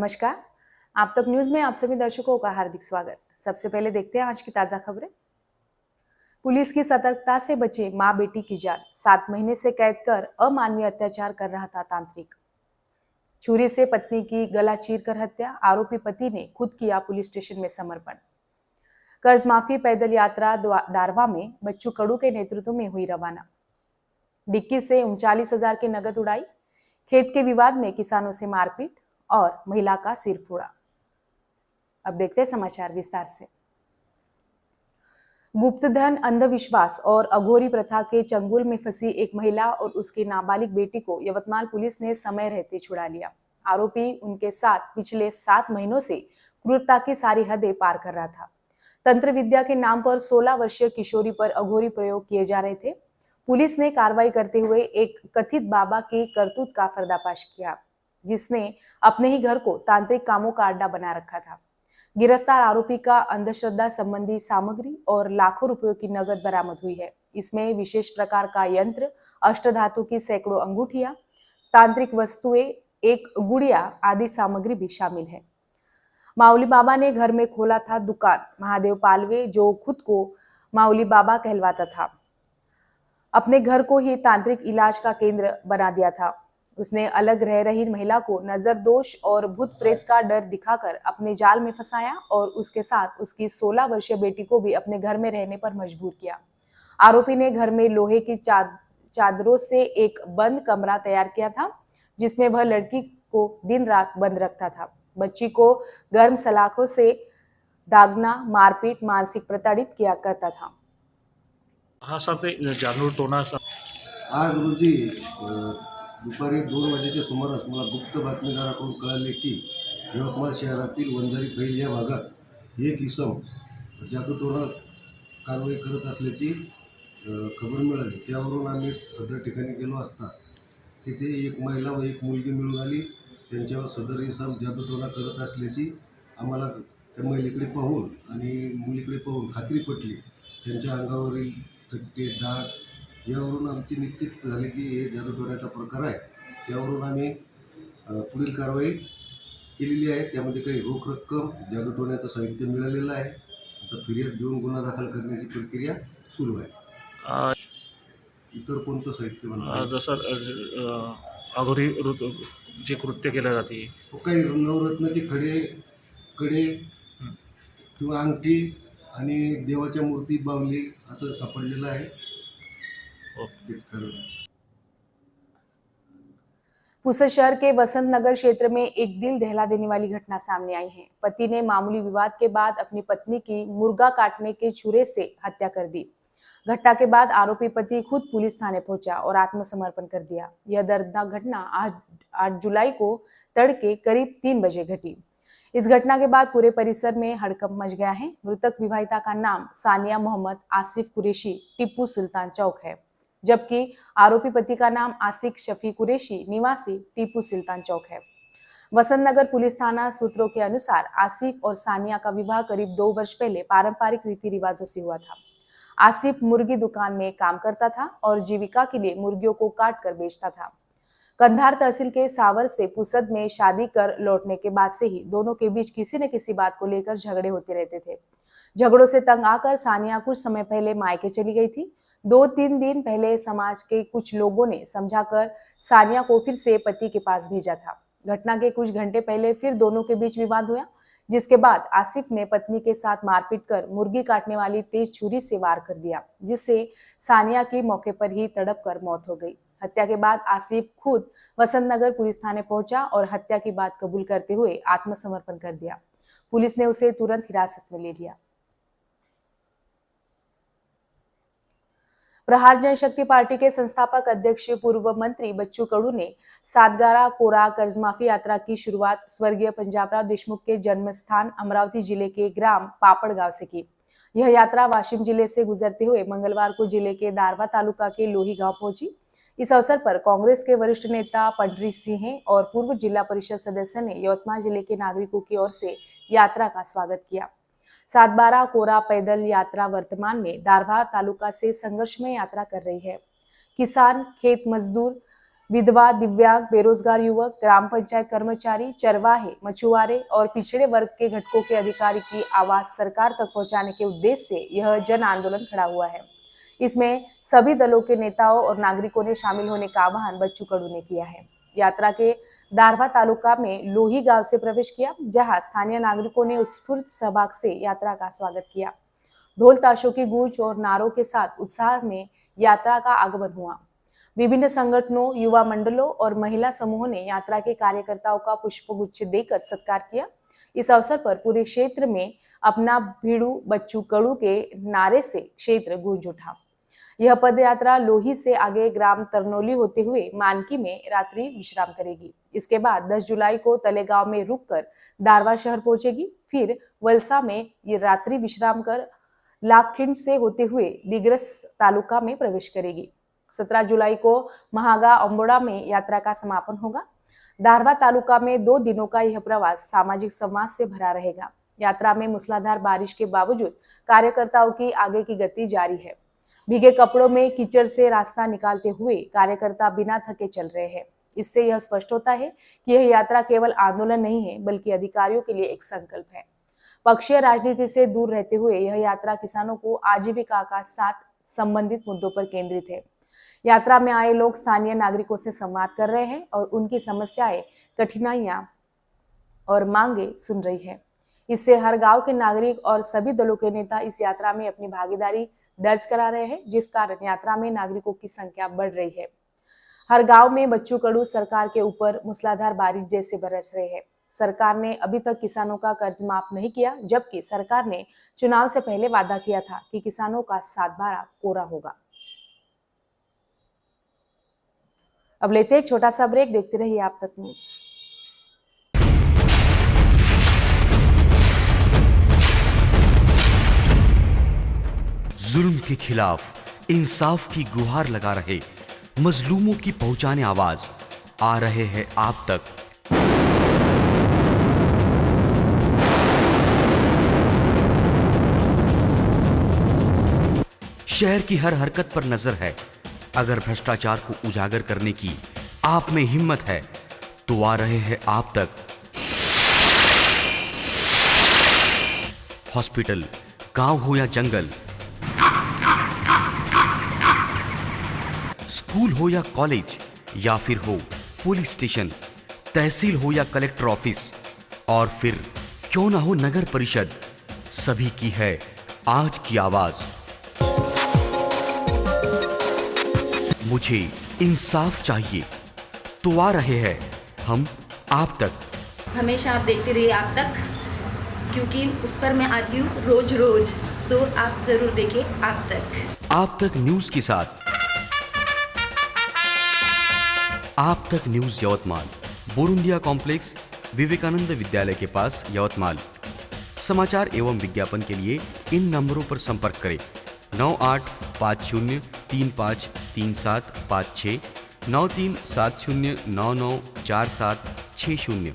नमस्कार। आप तक न्यूज में आप सभी दर्शकों का हार्दिक स्वागत। सबसे पहले देखते हैं आज की ताजा खबरें। पुलिस की सतर्कता से बचे मां बेटी की जान, 7 महीने से कैद कर अमानवीय अत्याचार कर रहा था तांत्रिक। छुरी से पत्नी की गला चीरकर हत्या, आरोपी पति ने खुद किया पुलिस स्टेशन में समर्पण। कर्ज माफी पैदल यात्रा दारवा में बच्चू कडू के नेतृत्व में हुई रवाना। डिक्की से 39,000 की नगद उड़ाई, खेत के विवाद में किसानों से मारपीट और महिला का सिर फोड़ा। अब देखते हैं समाचार विस्तार से। गुप्तधन, अंधविश्वास और अघोरी प्रथा के चंगुल में फंसी एक महिला और उसकी नाबालिग बेटी को यवतमाल पुलिस ने समय रहते छुड़ा लिया। आरोपी उनके साथ पिछले 7 महीनों से क्रूरता की सारी हदें पार कर रहा था। तंत्र विद्या के नाम पर 16 वर्षीय किशोरी पर अघोरी प्रयोग किए जा रहे थे। पुलिस ने कार्रवाई करते हुए एक कथित बाबा की करतूत का पर्दाफाश किया, जिसने अपने ही घर को तांत्रिक कामों का अड्डा बना रखा था। गिरफ्तार आरोपी का अंधश्रद्धा संबंधी सामग्री और लाखों रुपयों की नकद बरामद हुई है। इसमें विशेष प्रकार का यंत्र, अष्टधातु की सैकड़ों अंगूठियां, तांत्रिक वस्तुएं, एक गुड़िया आदि सामग्री भी शामिल है। माउली बाबा ने घर में खोला था दुकान। महादेव पालवे, जो खुद को माउली बाबा कहलवाता था, अपने घर को ही तांत्रिक इलाज का केंद्र बना दिया था। उसने अलग रह रही महिला को नजर दोष और भूत प्रेत का डर दिखाकर अपने जाल में फंसाया और उसके साथ उसकी 16 वर्षीय बेटी को भी अपने घर में रहने पर मजबूर किया। आरोपी ने घर में लोहे की चादरों से एक बंद कमरा तैयार किया था, जिसमें वह लड़की को दिन रात बंद रखता था। बच्ची को गर्म सलाखों से दागना, मारपीट, मानसिक प्रताड़ित किया करता था। हा सर, ते जानूर टोना सर आज रोजी दुपारी 2 वाजेच्या सुमारास मला गुप्त बातमीदाराकडून कळाले की यवतमाळ शहरातील वंजारी फैल या भागात एक इसम जादूटोणा कारवाई करत असल्याची खबर मिळाली। त्यावरून आम्ही सदर ठिकाणी गेलो असता तिथे एक महिला व एक मुलगी मिळून आली। त्यांच्यावर सदर इसम जादूटोणा करत असल्याची आम्हाला त्या महिलेकडे पाहून आणि मुलीकडे पाहून खात्री पटली। त्यांच्या अंगावरील चट्टे, डाग यावरून आमची निश्चित झाले की हे जादूटोण्याचा प्रकार आहे। त्यावरून आम्ही पुढील कारवाई केलेली आहे। त्यामध्ये काही रोख रक्कम, जादूटोण्याचं साहित्य मिळालेलं आहे। आता फिर्याद घेऊन गुन्हा दाखल करण्याची प्रक्रिया सुरू आहे। इतर कोणतं साहित्य म्हणतात जसं अघोरी जे कृत्य केलं जाते, काही नवरत्नाचे कडे किंवा अंगठी आणि देवाच्या मूर्ती, बावली असं सापडलेलं आहे। पुसद शहर के वसंत नगर क्षेत्र में एक दिल दहला देने वाली घटना सामने आई है। पति ने मामूली विवाद के बाद अपनी पत्नी की मुर्गा काटने के छुरे से हत्या कर दी। घटना के बाद आरोपी पति खुद पुलिस थाने पहुंचा और आत्मसमर्पण कर दिया। यह दर्दनाक घटना आज 8 जुलाई को तड़के करीब 3 बजे घटी। इस घटना के बाद पूरे परिसर में हड़कंप मच गया है। मृतक विवाहिता का नाम सानिया मोहम्मद आसिफ कुरैशी, टीपू सुल्तान चौक है, जबकि आरोपी पति का नाम आसिक शफी कुरैशी, निवासी टीपू सुल्तान चौक है। वसंत नगर पुलिस थाना सूत्रों के अनुसार आसिफ और सानिया का विवाह करीब 2 वर्ष पहले पारंपरिक रीति रिवाजों से हुआ था। आसिफ मुर्गी दुकान में काम करता था और जीविका के लिए मुर्गियों को काट कर बेचता था। कंधार तहसील के सावर से पुसद में शादी कर लौटने के बाद से ही दोनों के बीच किसी न किसी बात को लेकर झगड़े होते रहते थे। झगड़ों से तंग आकर सानिया कुछ समय पहले मायके चली गई थी। 2-3 दिन पहले समाज के कुछ लोगों ने समझाकर सानिया को फिर से पति के पास भेजा था। घटना के कुछ घंटे पहले फिर दोनों के बीच विवाद हुआ, जिसके बाद आसिफ ने पत्नी के साथ मारपीट कर मुर्गी काटने वाली तेज छुरी से वार कर दिया, जिससे सानिया की मौके पर ही तड़प कर मौत हो गई। हत्या के बाद आसिफ खुद वसंत नगर पुलिस थाने पहुंचा और हत्या की बात कबूल करते हुए आत्मसमर्पण कर दिया। पुलिस ने उसे तुरंत हिरासत में ले लिया। प्रहार जनशक्ति पार्टी के संस्थापक अध्यक्ष पूर्व मंत्री बच्चू कडू ने सातगारा कोरा कर्जमाफी यात्रा की शुरुआत स्वर्गीय पंजाबराव देशमुख के जन्म स्थान अमरावती जिले के ग्राम पापड़ गांव से की। यह यात्रा वाशिम जिले से गुजरते हुए मंगलवार को जिले के दारवा तालुका के लोही गांव पहुंची। इस अवसर पर कांग्रेस के वरिष्ठ नेता पंडरी सिंह और पूर्व जिला परिषद सदस्य ने यवतमाल जिले के नागरिकों की ओर से यात्रा का स्वागत किया। 7-12 कोरा पैदल यात्रा वर्तमान में दारवा तालुका से संघर्षमय यात्रा कर रही है। किसान, खेत मजदूर, विधवा, दिव्यांग, बेरोजगार युवक, ग्राम पंचायत कर्मचारी, चरवाहे, मछुआरे और पिछड़े वर्ग के घटकों के अधिकारी की आवाज सरकार तक पहुंचाने के उद्देश्य से यह जन आंदोलन खड़ा हुआ है। इसमें सभी दलों के नेताओं और नागरिकों ने शामिल होने का आह्वान बच्चू कडू ने किया है। यात्रा के दारवा तालुका में लोही गांव से प्रवेश किया, जहां स्थानीय नागरिकों ने उत्स्फूर्त सहभाग से यात्रा का स्वागत किया। ढोल ताशों की गूंज और नारों के साथ उत्साह में यात्रा का आगमन हुआ। विभिन्न संगठनों, युवा मंडलों और महिला समूहों ने यात्रा के कार्यकर्ताओं का पुष्पगुच्छ देकर सत्कार किया। इस अवसर पर पूरे क्षेत्र में अपना भीड़ू बच्चू कडू के नारे से क्षेत्र गूंज उठा। यह पद यात्रा लोही से आगे ग्राम तरनोली होते हुए मानकी में रात्रि विश्राम करेगी। इसके बाद 10 जुलाई को तलेगांव में रुककर दारवा शहर पहुंचेगी। फिर वलसा में ये रात्रि विश्राम कर लाखखिंड से होते हुए दिग्रस तालुका में प्रवेश करेगी। 17 जुलाई को महागा अम्बोड़ा में यात्रा का समापन होगा। दारवा तालुका में 2 दिनों का यह प्रवास सामाजिक समाज से भरा रहेगा। यात्रा में मूसलाधार बारिश के बावजूद कार्यकर्ताओं की आगे की गति जारी है। भीगे कपड़ों में कीचड़ से रास्ता निकालते हुए कार्यकर्ता बिना थके चल रहे हैं। इससे यह स्पष्ट होता है कि यह यात्रा केवल आंदोलन नहीं है, बल्कि अधिकारियों के लिए एक संकल्प है। पक्षीय राजनीति से दूर रहते हुए यह यात्रा किसानों को आजीविका का साथ संबंधित मुद्दों पर केंद्रित है। यात्रा में आए लोग स्थानीय नागरिकों से संवाद कर रहे हैं और उनकी समस्याएं, कठिनाइयां और मांगे सुन रही है। इससे हर गांव के नागरिक और सभी दलों के नेता इस यात्रा में अपनी भागीदारी दर्ज करा रहे हैं, जिस कारण यात्रा में नागरिकों की संख्या बढ़ रही है। हर गांव में बच्चू कडू सरकार के ऊपर मूसलाधार बारिश जैसे बरस रहे हैं। सरकार ने अभी तक किसानों का कर्ज माफ नहीं किया, जबकि सरकार ने चुनाव से पहले वादा किया था कि किसानों का 7/12 कोरा होगा। अब लेते हैं एक छोटा सा ब्रेक, देखते रहिए आप तक न्यूज। जुल्म के खिलाफ इंसाफ की गुहार लगा रहे मजलूमों की पहुंचाने आवाज आ रहे हैं आप तक। शहर की हर हरकत पर नजर है। अगर भ्रष्टाचार को उजागर करने की आप में हिम्मत है तो आ रहे हैं आप तक। हॉस्पिटल, गांव हो या जंगल, स्कूल हो या कॉलेज, या फिर हो पुलिस स्टेशन, तहसील हो या कलेक्टर ऑफिस, और फिर क्यों ना हो नगर परिषद, सभी की है आज की आवाज। मुझे इंसाफ चाहिए तो आ रहे हैं हम आप तक। हमेशा आप देखते रहिए आप तक, क्योंकि उस पर मैं आती हूँ रोज रोज। सो आप जरूर देखें आप तक न्यूज के साथ। आप तक न्यूज यवतमाल, बोरुंडिया कॉम्प्लेक्स, विवेकानंद विद्यालय के पास, यवतमाल। समाचार एवं विज्ञापन के लिए इन नंबरों पर संपर्क करें: 9850353756, 9370994760।